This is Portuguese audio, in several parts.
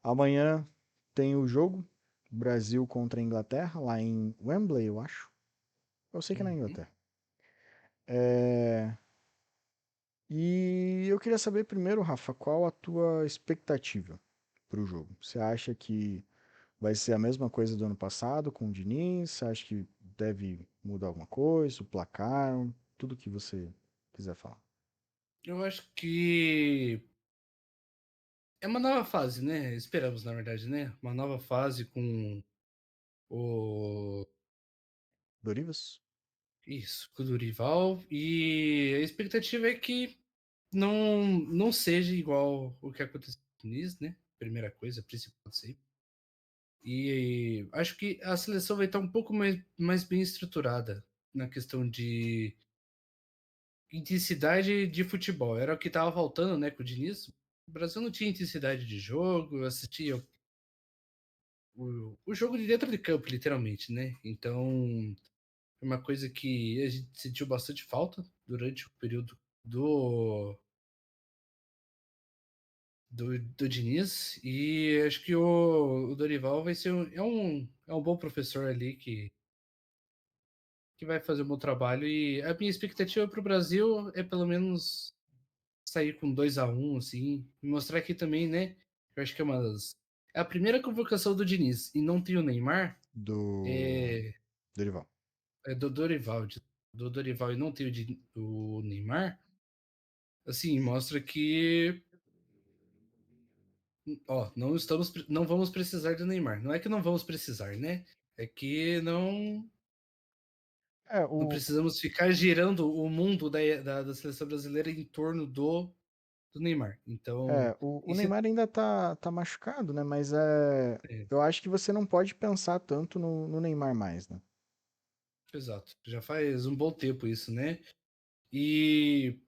Amanhã tem o jogo, Brasil contra a Inglaterra, lá em Wembley, eu acho. Eu sei que é na Uhum. Inglaterra. É, E eu queria saber primeiro, Rafa, qual a tua expectativa para o jogo? Você acha que vai ser a mesma coisa do ano passado com o Diniz? Você acha que deve mudar alguma coisa? O placar? Tudo que você quiser falar. Eu acho que é uma nova fase, né? Esperamos, na verdade, né? Uma nova fase com o. Dorivas? Isso, com o Dorival. E a expectativa é que não seja igual o que aconteceu com o Diniz, né? Primeira coisa, principal sempre. E acho que a seleção vai estar um pouco mais bem estruturada na questão de intensidade de futebol. Era o que estava faltando, né, com o Diniz. O Brasil não tinha intensidade de jogo, eu assistia o jogo de dentro de campo, literalmente, né? Então, é uma coisa que a gente sentiu bastante falta durante o período do Diniz. E acho que o Dorival vai ser é um bom professor ali que vai fazer um bom trabalho. E a minha expectativa para o Brasil é pelo menos sair com 2-1 assim, e mostrar que também, né? Eu acho que é a primeira convocação do Diniz e não tem o Neymar, Do é, Dorival. é do Dorival e não tem o Neymar, assim, mostra que, ó, não vamos precisar do Neymar. Não é que não vamos precisar, né? É que É, não o, precisamos ficar girando o mundo da seleção brasileira em torno do Neymar. Então, o isso Neymar ainda tá machucado, né? Mas é, eu acho que você não pode pensar tanto no Neymar mais, né? exato. Já faz um bom tempo isso, né? E,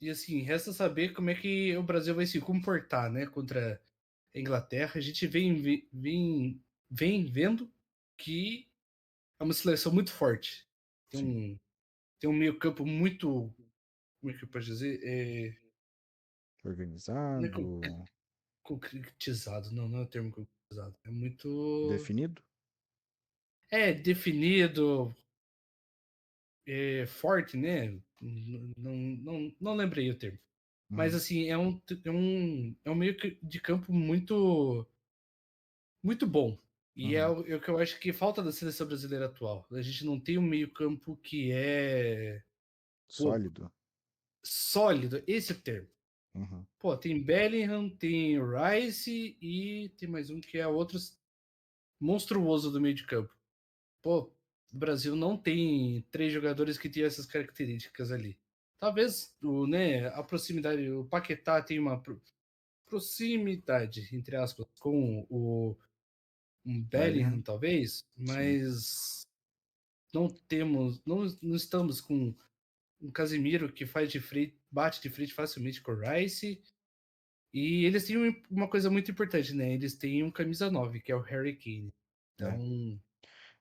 e assim, resta saber como é que o Brasil vai se comportar, né, contra a Inglaterra. A gente vem vendo que é uma seleção muito forte. Tem Sim. tem um meio-campo muito, como é que eu posso dizer? Não é Organizado, concretizado, não é o termo concretizado. É muito. definido. Definido, forte, né? Não lembrei o termo. Mas Uhum, assim, é um meio de campo muito bom. E uhum. é o que eu acho que falta da seleção brasileira atual. A gente não tem um meio campo que é, pô, Sólido. sólido, esse é o termo. Uhum. Pô, tem Bellingham, tem Rice e tem mais um que é outro monstruoso do meio de campo. Pô, o Brasil não tem três jogadores que tenham essas características ali. Talvez a proximidade, o Paquetá tem uma proximidade, entre aspas, com um Bellingham, Bellingham, talvez, sim. mas não estamos com um Casemiro que bate de frente facilmente com o Rice. E eles têm uma coisa muito importante, né? Eles têm um camisa 9 que é o Harry Kane. É. Então,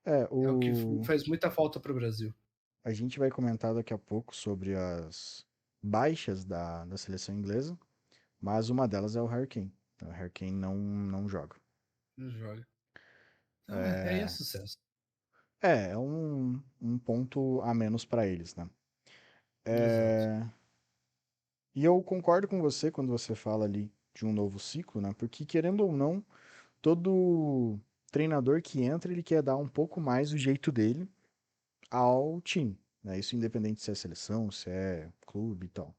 É, é o que faz muita falta para o Brasil. a gente vai comentar daqui a pouco sobre as baixas da seleção inglesa, mas uma delas é o Harry Kane. O Harry Kane não joga. Não joga. Então, é É, sucesso. é um ponto a menos para eles, né? Exato. É, e eu concordo com você quando você fala ali de um novo ciclo, né? Porque querendo ou não, todo treinador que entra, ele quer dar um pouco mais o jeito dele ao time, né? Isso independente se é seleção, se é clube e tal.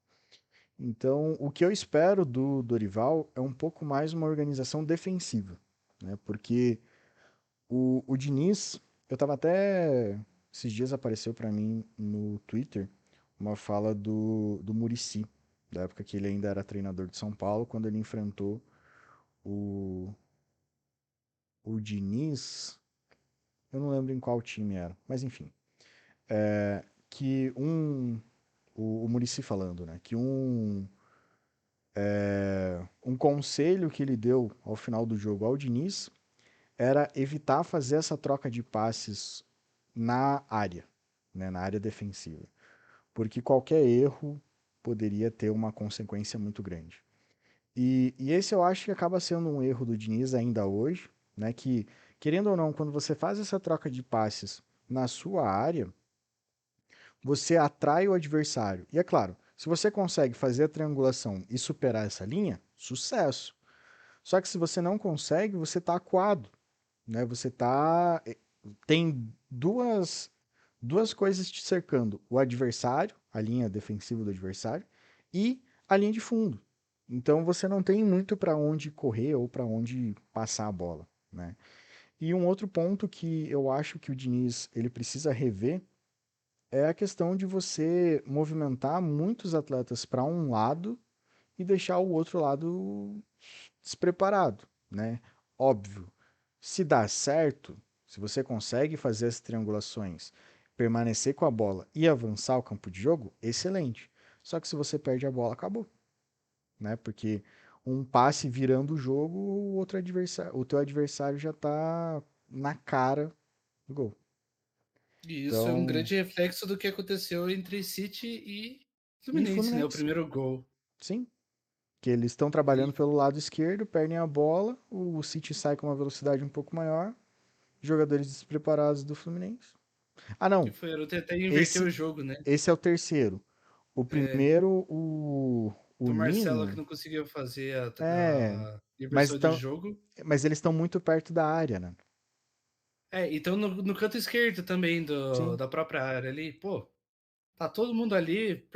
Então, o que eu espero do Dorival é um pouco mais uma organização defensiva, né? Porque o Diniz, eu tava até esses dias apareceu para mim no Twitter uma fala do Muricy, da época que ele ainda era treinador de São Paulo, quando ele enfrentou o, o Diniz, eu não lembro em qual time era, mas enfim, que o Muricy falando, né, que um conselho que ele deu ao final do jogo ao Diniz era evitar fazer essa troca de passes na área, né, na área defensiva, porque qualquer erro poderia ter uma consequência muito grande. E esse eu acho que acaba sendo um erro do Diniz ainda hoje, né? Que, querendo ou não, quando você faz essa troca de passes na sua área, você atrai o adversário. E é claro, se você consegue fazer a triangulação e superar essa linha, sucesso. Só que se você não consegue, você está acuado, né? Você tá tem duas coisas te cercando: o adversário, a linha defensiva do adversário, e a linha de fundo. Então você não tem muito para onde correr ou para onde passar a bola, né? E um outro ponto que eu acho que o Diniz ele precisa rever é a questão de você movimentar muitos atletas para um lado e deixar o outro lado despreparado, né? Óbvio, se dá certo, se você consegue fazer as triangulações, permanecer com a bola e avançar o campo de jogo, excelente. Só que se você perde a bola, acabou, né? Porque um passe virando o jogo, o teu adversário já tá na cara do gol. E isso é um Então, grande reflexo do que aconteceu entre City e e Fluminense, né? O Fluminense, primeiro gol. sim, que eles estão E trabalhando pelo lado esquerdo, perdem a bola, o City sai com uma velocidade um pouco maior, jogadores despreparados do Fluminense. Ah, que não. foi até inverter o Esse, jogo, né? esse é o terceiro. O É, primeiro, o do Marcelo que Nino, não conseguiu fazer é. a Mas, inversão de tão, jogo. mas eles estão muito perto da área, né? Então no canto esquerdo também Sim. da própria área ali, pô, tá todo mundo ali.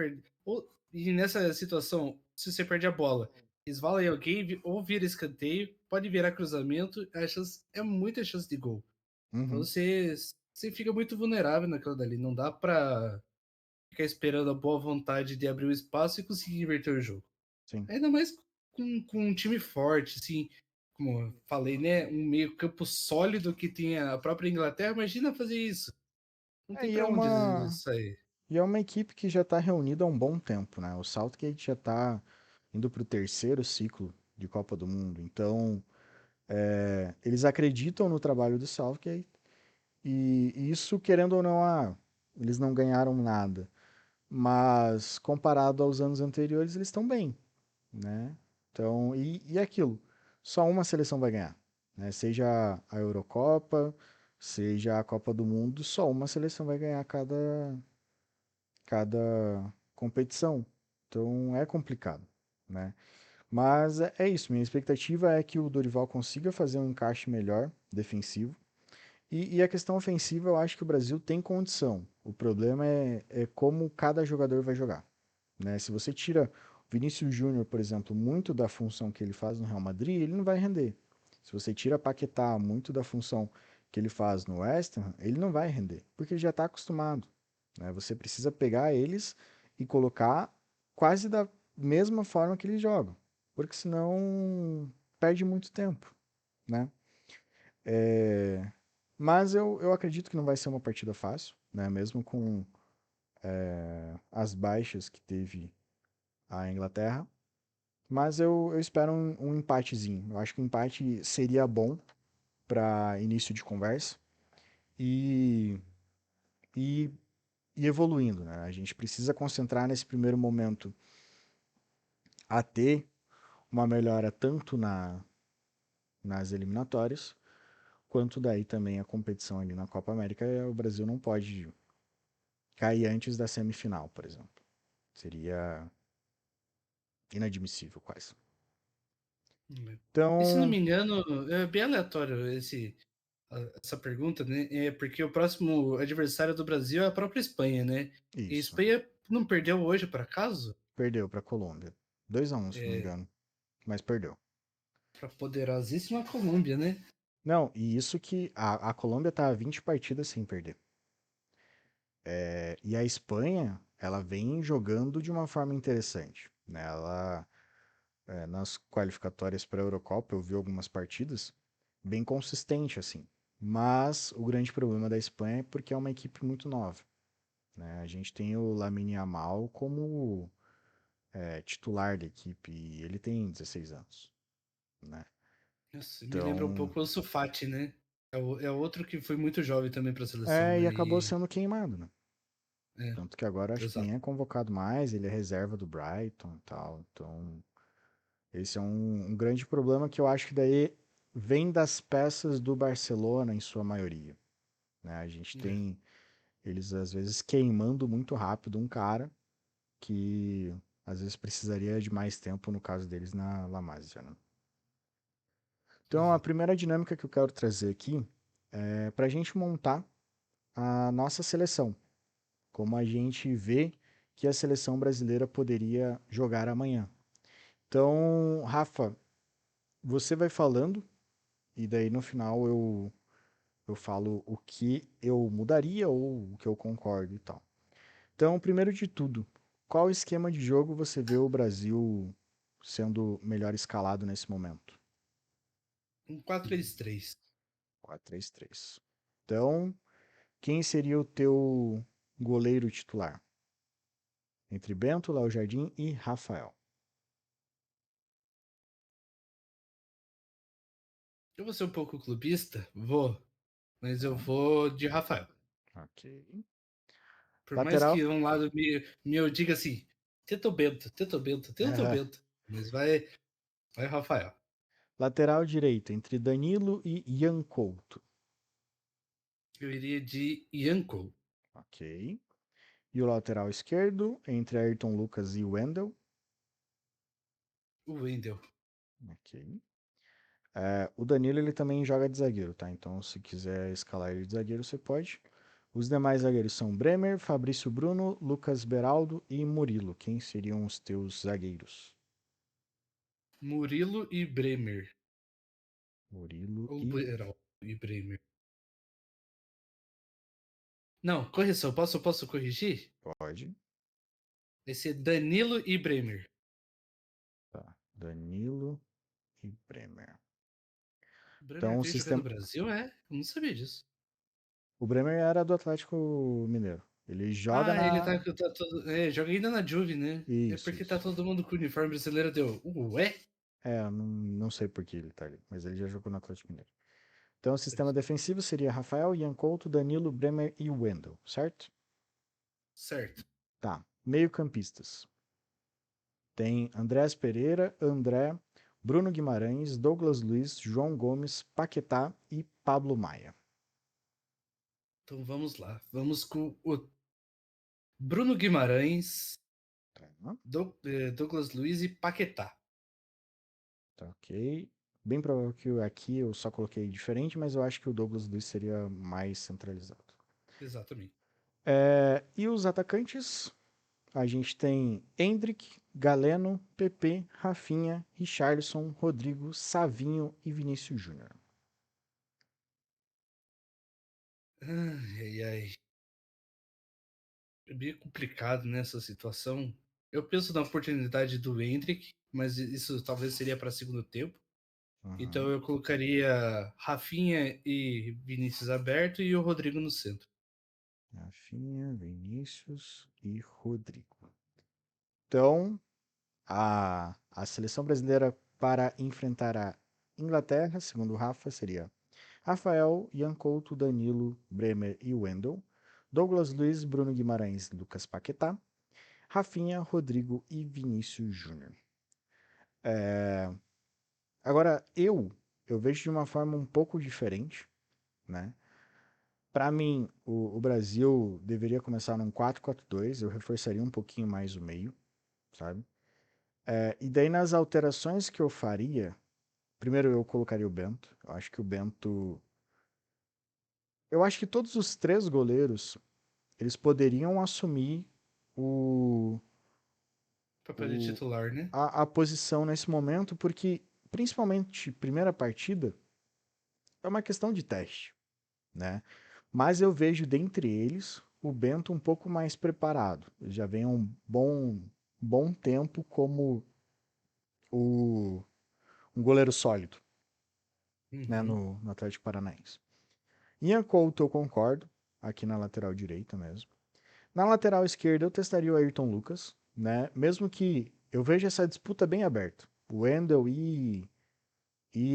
E nessa situação, se você perde a bola, esvala em alguém, ou vira escanteio, pode virar cruzamento, é muita chance de gol. Então Uhum, você fica muito vulnerável naquela dali. Não dá pra ficar esperando a boa vontade de abrir o espaço e conseguir inverter o jogo. sim. Ainda mais com um time forte, assim, como eu falei, né? Um meio-campo sólido que tem a própria Inglaterra. Imagina fazer isso. Não É, tem pra onde uma, sair. e é uma equipe que já está reunida há um bom tempo, né? O Southgate já está indo para o terceiro ciclo de Copa do Mundo. Então, eles acreditam no trabalho do Southgate e isso, querendo ou não, eles não ganharam nada. Mas comparado aos anos anteriores, eles estão bem, né? Então, e aquilo, só uma seleção vai ganhar, né? Seja a Eurocopa, seja a Copa do Mundo, só uma seleção vai ganhar cada competição. Então é complicado, né? Mas é isso, minha expectativa é que o Dorival consiga fazer um encaixe melhor defensivo. E a questão ofensiva, eu acho que o Brasil tem condição. O problema é como cada jogador vai jogar, né? Se você tira o Vinícius Júnior, por exemplo, muito da função que ele faz no Real Madrid, ele não vai render. Se você tira Paquetá muito da função que ele faz no West Ham, ele não vai render, porque ele já está acostumado, né? Você precisa pegar eles e colocar quase da mesma forma que eles jogam, porque senão perde muito tempo, né? É, mas eu acredito que não vai ser uma partida fácil, né? Mesmo com as baixas que teve a Inglaterra. Mas eu espero um empatezinho. Eu acho que o empate seria bom para início de conversa e, e, e evoluindo, né? A gente precisa concentrar nesse primeiro momento a ter uma melhora tanto nas eliminatórias, quanto daí também a competição ali na Copa América. O Brasil não pode cair antes da semifinal, por exemplo. Seria inadmissível quase. E se não Então, me engano, é bem aleatório essa pergunta, né? É porque o próximo adversário do Brasil é a própria Espanha, né? E a isso. Espanha não perdeu hoje, por acaso? Perdeu para a Colômbia. 2-1, se não me É, engano. Mas perdeu. para poderosíssima Colômbia, né? Não, e isso que a Colômbia tá a 20 partidas sem perder. E a Espanha, ela vem jogando de uma forma interessante, né? Nas qualificatórias para a Eurocopa, eu vi algumas partidas bem consistente, assim. Mas o grande problema da Espanha é porque é uma equipe muito nova, né? A gente tem o Lamine Yamal como titular da equipe e ele tem 16 anos, né? Nossa, me lembra um Então, pouco o Ansu Fati, né? É outro que foi muito jovem também para a seleção, e né? acabou sendo queimado, né? É, Tanto que agora acho que nem exato. é convocado mais, ele é reserva do Brighton e tal. Então, Esse é um grande problema que eu acho que daí vem das peças do Barcelona em sua maioria, né? A gente É. tem eles às vezes queimando muito rápido um cara que às vezes precisaria de mais tempo no caso deles na La Masia, né? Então a Exato. primeira dinâmica que eu quero trazer aqui é para a gente montar a nossa seleção, como a gente vê que a seleção brasileira poderia jogar amanhã. Então, Rafa, você vai falando e daí no final eu falo o que eu mudaria ou o que eu concordo e tal. Então, primeiro de tudo, qual esquema de jogo você vê o Brasil sendo melhor escalado nesse momento? Um 4-3-3. 4-3-3. Então, quem seria o teu goleiro titular? Entre Bento, Léo Jardim e Rafael. Eu vou ser um pouco clubista? Vou. Mas eu Então, vou de Rafael. ok. Por mais Lateral. que um lado meu diga assim, tenta o Bento, tenta o Bento, tenta o Bento. Mas vai Rafael. Lateral direito, entre Danilo e Ian Couto. Eu iria de Yanko, Ok. E o lateral esquerdo, entre Ayrton Lucas e Wendel. o Wendel. Ok. O Danilo ele também joga de zagueiro, tá? Então, se quiser escalar ele de zagueiro, você pode. Os demais zagueiros são Bremer, Fabrício Bruno, Lucas Beraldo e Murilo. Quem seriam os teus zagueiros? Murilo e Bremer. Murilo Ou e. Beraldo e Bremer. Não, correção, posso corrigir? Pode. Vai ser Danilo e Bremer. Tá. Danilo e Bremer. O Bremer Então, o veio jogar no sistema. Brasil? É? Eu não sabia disso. O Bremer era do Atlético Mineiro. Ele joga Ah, ele na. tá todo. É, joga ainda na Juve, né? É Isso, porque tá isso. todo mundo com o uniforme brasileiro, deu. Ué? Eu não sei por que ele tá ali, mas ele já jogou no Atlético Mineiro. Então, o sistema defensivo seria Rafael, Ian Couto, Danilo, Bremer e Wendel, certo? Certo. Tá. Meio-campistas. Tem Andrés Pereira, André, Bruno Guimarães, Douglas Luiz, João Gomes, Paquetá e Pablo Maia. Então vamos lá. Vamos com o Bruno Guimarães, Tá, Douglas Luiz e Paquetá. tá ok. Bem provável que aqui eu só coloquei diferente, mas eu acho que o Douglas Luiz seria mais centralizado. Exatamente. E os atacantes? A gente tem Hendrick, Galeno, PP, Rafinha, Richarlison, Rodrigo, Savinho e Vinícius Júnior. Ai, ai, ai. É meio complicado nessa situação. Eu penso na oportunidade do Hendrick, mas isso talvez seria para segundo tempo. Então Uhum. eu colocaria Rafinha e Vinícius aberto e o Rodrigo no centro. Rafinha, Vinícius e Rodrigo. Então, a seleção brasileira para enfrentar a Inglaterra, segundo o Rafa, seria Rafael, Ian Couto, Danilo, Bremer e Wendel, Douglas Luiz, Bruno Guimarães, Lucas Paquetá, Rafinha, Rodrigo e Vinícius Júnior. Agora, eu vejo de uma forma um pouco diferente, né? Para mim, o Brasil deveria começar num 4-4-2, eu reforçaria um pouquinho mais o meio, sabe? E daí nas alterações que eu faria, primeiro eu colocaria o Bento. Eu acho que o Bento. Eu acho que todos os três goleiros eles poderiam assumir o, Papel de o, titular, né? a posição nesse momento, porque principalmente primeira partida é uma questão de teste, né? Mas eu vejo dentre eles o Bento um pouco mais preparado. Ele já vem há um bom tempo como o, um goleiro sólido, né, Uhum. no Atlético Paranaense. Ian Couto eu concordo, aqui na lateral direita mesmo. Na lateral esquerda eu testaria o Ayrton Lucas, né? Mesmo que eu veja essa disputa bem aberta. O Wendel e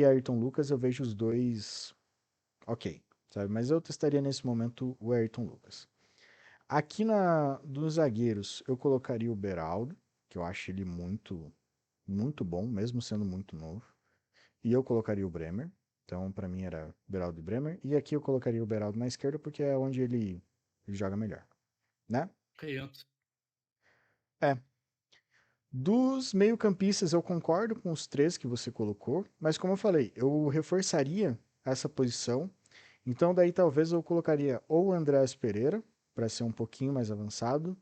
Ayrton Lucas eu vejo os dois ok, sabe? Mas eu testaria nesse momento o Ayrton Lucas. Aqui dos zagueiros eu colocaria o Beraldo, que eu acho ele muito bom, mesmo sendo muito novo. E eu colocaria o Bremer. Então, para mim era Beraldo e Bremer. E aqui eu colocaria o Beraldo na esquerda porque é onde ele joga melhor, né? Canhoto. É. Dos meio-campistas, eu concordo com os três que você colocou, mas como eu falei, eu reforçaria essa posição. Então, daí talvez eu colocaria ou o Andrés Pereira, para ser um pouquinho mais avançado,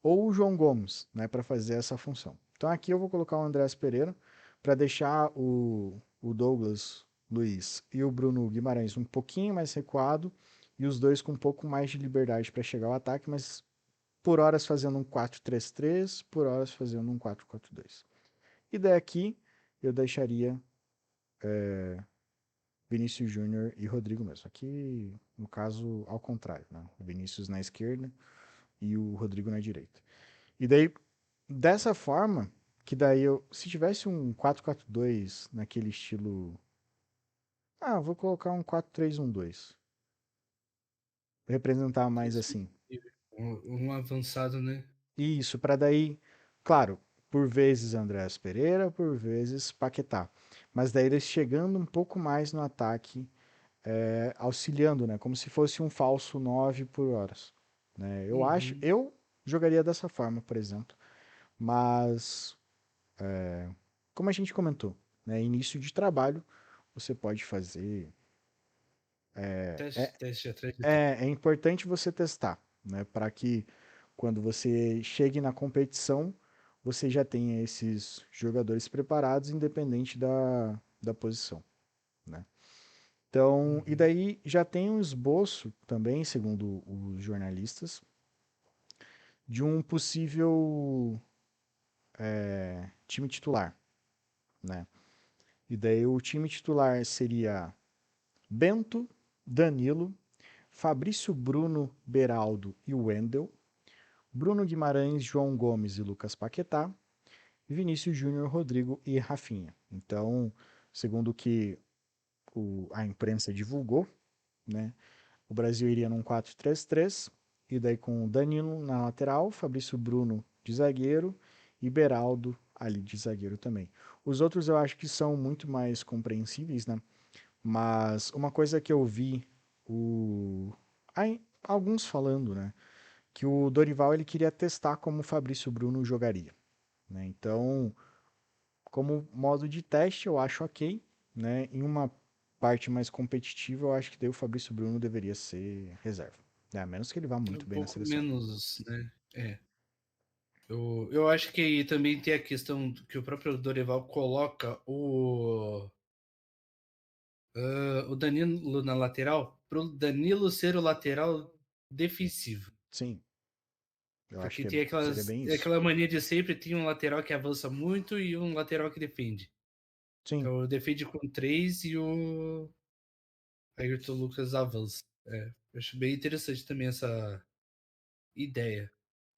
ou o João Gomes, né, para fazer essa função. Então, aqui eu vou colocar o Andrés Pereira para deixar o Douglas Luiz e o Bruno Guimarães um pouquinho mais recuado e os dois com um pouco mais de liberdade para chegar ao ataque, mas por horas fazendo um 4-3-3, por horas fazendo um 4-4-2. E daqui eu deixaria Vinícius Júnior e Rodrigo mesmo. Aqui, no caso, ao contrário, né? O Vinícius na esquerda e o Rodrigo na direita. E daí, dessa forma, que daí eu, se tivesse um 4-4-2 naquele estilo, vou colocar um 4-3-1-2. Representar mais Isso. assim. Um avançado, né? Isso, para daí, claro, por vezes Andréas Pereira, por vezes Paquetá. Mas daí eles chegando um pouco mais no ataque, auxiliando, né? Como se fosse um falso 9 por horas. Né? Uhum. Eu jogaria dessa forma, por exemplo. Mas, como a gente comentou, né? Início de trabalho, você pode fazer. Teste, teste atrás de teste. É importante você testar, né? Para que quando você chegue na competição, você já tenha esses jogadores preparados, independente da posição, né? Então, e Uhum. daí já tem um esboço também, segundo os jornalistas, de um possível time titular, né? E daí o time titular seria Bento, Danilo, Fabrício Bruno, Beraldo e Wendel, Bruno Guimarães, João Gomes e Lucas Paquetá, Vinícius Júnior, Rodrigo e Rafinha. Então, segundo o que a imprensa divulgou, né, o Brasil iria num 4-3-3, e daí com o Danilo na lateral, Fabrício Bruno de zagueiro e Beraldo ali de zagueiro também. Os outros eu acho que são muito mais compreensíveis, né? Mas uma coisa que eu vi o... alguns falando, né? Que o Dorival ele queria testar como o Fabrício Bruno jogaria, né? Então, como modo de teste, eu acho ok, né? Em uma parte mais competitiva, eu acho que daí o Fabrício Bruno deveria ser reserva, né? A menos que ele vá Um muito bem na pouco seleção. menos, né? É. Eu acho que também tem a questão que o próprio Dorival coloca o Danilo na lateral, para o Danilo ser o lateral defensivo. Sim, eu acho Porque que tem seria bem isso. aquela mania de sempre ter um lateral que avança muito e um lateral que defende. Sim, Então defende com três e o Ayrton Lucas avança. É, eu acho bem interessante também essa ideia.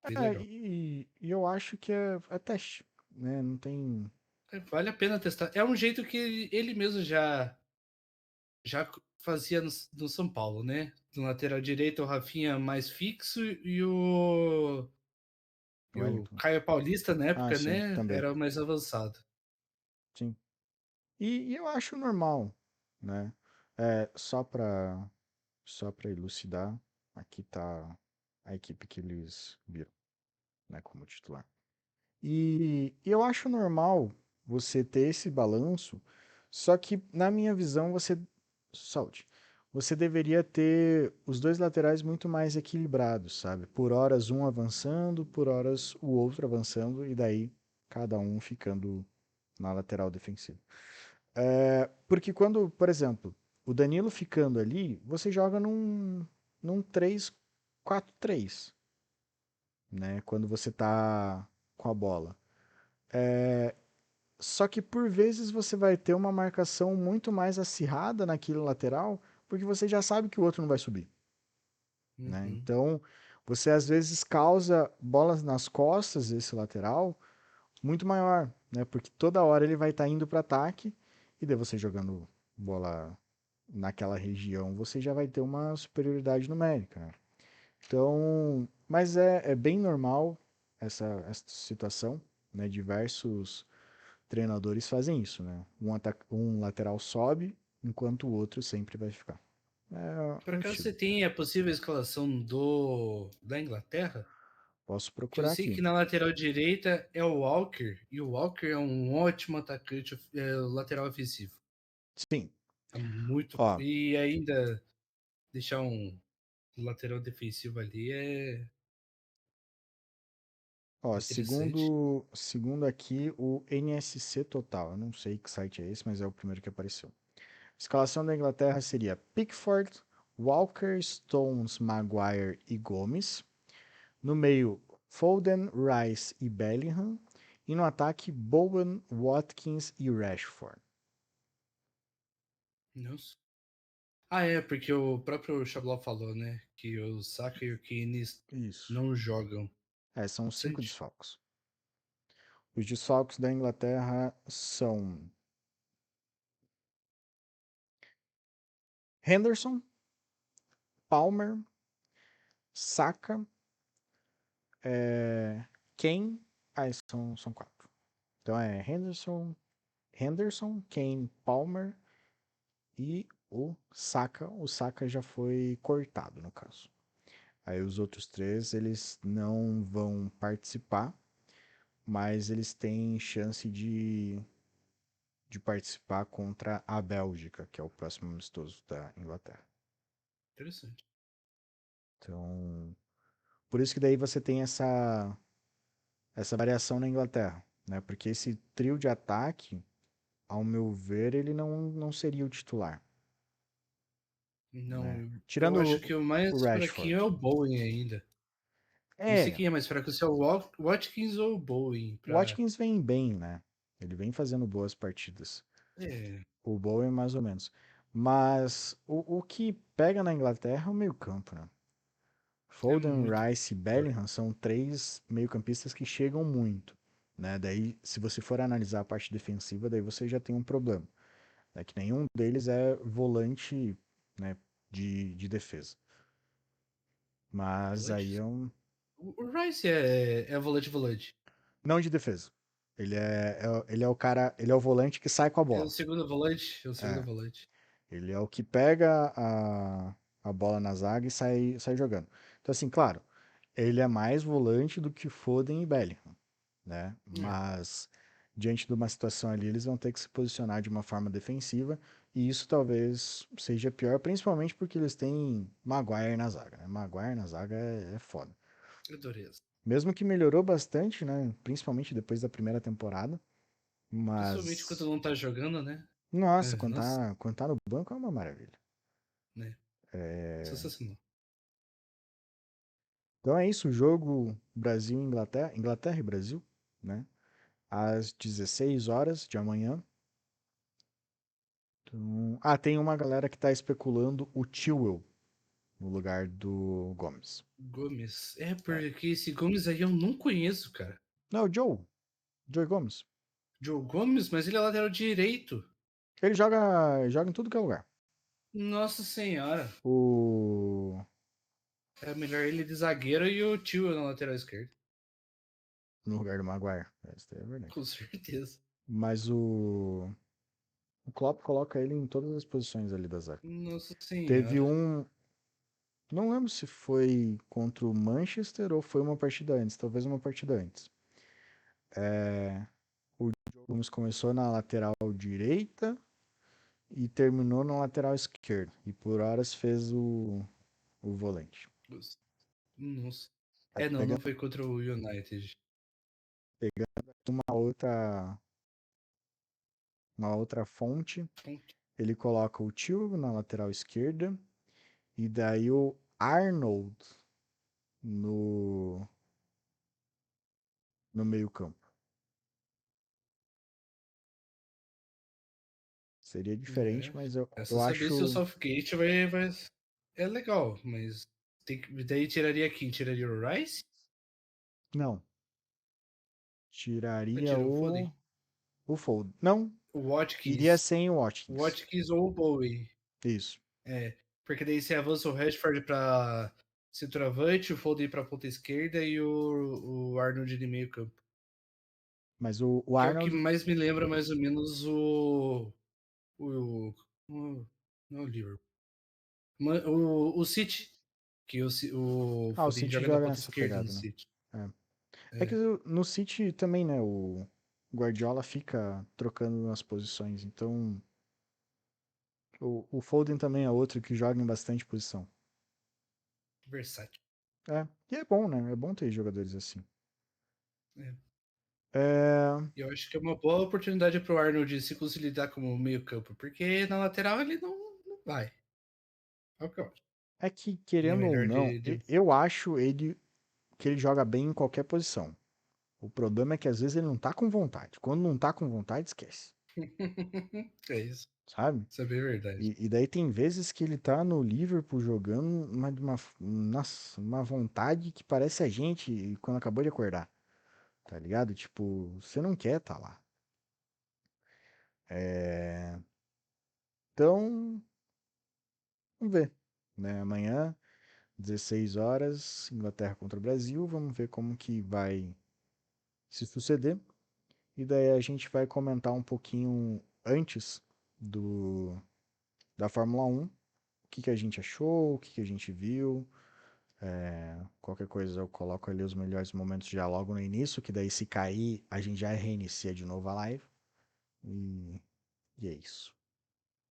Bem legal. e eu acho que é teste, né? Não tem. É, vale a pena testar. É um jeito que ele mesmo já fazia no São Paulo, né? No lateral direito, o Rafinha mais fixo e o Wellington. Caio Paulista, na Ah, época, sim, né? também. Era o mais avançado. Sim. E eu acho normal, né? Só para elucidar, aqui tá a equipe que eles viram, né, como titular. E eu acho normal você ter esse balanço, só que na minha visão saúde, você deveria ter os dois laterais muito mais equilibrados, sabe? Por horas um avançando, por horas o outro avançando e daí cada um ficando na lateral defensiva. Porque quando, por exemplo, o Danilo ficando ali, você joga num 3-4-3, né? Quando você tá com a bola. Só que por vezes você vai ter uma marcação muito mais acirrada naquele lateral, porque você já sabe que o outro não vai subir, né? Uhum. Então, você às vezes causa bolas nas costas desse lateral muito maior, né? Porque toda hora ele vai estar indo para ataque e daí você jogando bola naquela região, você já vai ter uma superioridade numérica, né? Então, mas é bem normal essa situação, né? Diversos treinadores fazem isso, né? Um lateral sobe, enquanto o outro sempre vai ficar. Por É um acaso estilo. você tem a possível escalação da Inglaterra? Posso Que eu procurar sei aqui. que na lateral direita é o Walker, e o Walker é um ótimo atacante, lateral ofensivo. Sim. É muito. Ó, E ainda deixar um lateral defensivo ali ó, interessante. segundo aqui o NSC Total. Eu não sei que site é esse, mas é o primeiro que apareceu. A escalação da Inglaterra seria Pickford, Walker, Stones, Maguire e Gomes. No meio, Foden, Rice e Bellingham. E no ataque, Bowen, Watkins e Rashford. Nossa. Ah, é, porque o próprio Xabló falou, né? Que o Saka e o Kane Isso. não jogam. São os 5 Interessante. desfalques. Os desfalques da Inglaterra são Henderson, Palmer, Saka, é, Kane. São 4. Então é Henderson, Kane, Palmer e o Saka. O Saka já foi cortado, no caso. Aí os outros três, eles não vão participar, mas eles têm chance de participar contra a Bélgica, que é o próximo amistoso da Inglaterra. Interessante. Então, por isso que daí você tem essa variação na Inglaterra, né? Porque esse trio de ataque, ao meu ver, ele não seria o titular, né? Não, eu acho Tirando que o o mais fraquinho é Rashford. o Bowen ainda. Não sei É, quem é mais fraco, se é o Watkins ou o Bowen. o Watkins vem bem, né? Ele vem fazendo boas partidas. É, O Bowen, mais ou menos. Mas o que pega na Inglaterra é o meio-campo, né? é Foden, muito Rice e forte. Bellingham são três meio-campistas que chegam muito, né? Daí, se você for analisar a parte defensiva, daí você já tem um problema, né? Que nenhum deles é volante, né, de defesa. Mas aí Volante? é um... O Rice é volante. Não de defesa. Ele é o cara, ele é o volante que sai com a É o bola. segundo volante? É o segundo É, volante. ele é o que pega a bola na zaga e sai jogando. Então, assim, claro, ele é mais volante do que Foden e Bellingham, né? É, Mas diante de uma situação ali, eles vão ter que se posicionar de uma forma defensiva e isso talvez seja pior, principalmente porque eles têm Maguire na zaga, né? Maguire na zaga é foda. é dureza. Mesmo que melhorou bastante, né? Principalmente depois da primeira temporada, Principalmente quando mas não tá jogando, né? nossa, É, nossa, quando tá no banco é uma maravilha. né? É, Sensacional. então é isso, o jogo Brasil e Inglaterra, Inglaterra e Brasil, né? Às 16 horas de amanhã. Então... Ah, tem uma galera que tá especulando o Chilwell no lugar do Gomes. Gomes. É, É. porque esse Gomes aí eu não conheço, cara. Não, o Joe Gomes. Joe Gomes, mas ele é lateral direito. Ele joga em tudo que é lugar. Nossa senhora. O... É melhor ele de zagueiro e o tio na lateral esquerda. No lugar do Maguire. Isso é verdade. Com certeza. Mas o Klopp coloca ele em todas as posições ali da zaga. Nossa Teve senhora. um... Não lembro se foi contra o Manchester ou foi uma partida antes. Talvez uma partida antes. O Gomes começou na lateral direita e terminou na lateral esquerda. E por horas fez o volante. Nossa. Aí É, não, não foi contra o United. pegando uma outra fonte, ele coloca o Tio na lateral esquerda e daí o Arnold no, no meio-campo. Seria diferente, É. mas eu, Essa eu saber se o acho. Southgate vai. É legal, mas daí tiraria quem? Tiraria o Rice? Não. Ou Tiraria tira o Foden? o Fold. Não, O iria Watkins. sem o O Watkins. Watkins ou o Bowie. Isso. É. Porque daí você avança o Rashford pra centroavante, o Foden pra ponta esquerda e o Arnold de meio campo. Mas o Que é o que Arnold. mais me lembra mais ou menos o não é o Liverpool. O City, que o Ah, o Foden City joga da joga ponta nessa esquerda no pegada, né? City. É que É, no City também, né? O Guardiola fica trocando nas posições. Então, o Foden também é outro que joga em bastante posição. versátil. É, e é bom, né? É bom ter jogadores assim. É. É, Eu acho que é uma boa oportunidade para o Arnold se consolidar como meio-campo, porque na lateral ele não vai. É o que eu acho. é que, Ele é querendo ou melhor não, de... eu acho ele que ele joga bem em qualquer posição. O problema é que às vezes ele não tá com vontade. Quando não tá com vontade, esquece. É isso. Sabe? Isso é bem verdade. E daí tem vezes que ele tá no Liverpool jogando nossa, uma vontade que parece a gente quando acabou de acordar. Tá ligado? Tipo, você não quer tá lá. É, então, vamos ver. Né? Amanhã, 16 horas, Inglaterra contra o Brasil. Vamos ver como que vai se suceder. E daí a gente vai comentar um pouquinho antes do, da Fórmula 1. O que, que a gente achou, o que, que a gente viu. Qualquer coisa eu coloco ali os melhores momentos já logo no início, que daí se cair a gente já reinicia de novo a live. E, e é isso.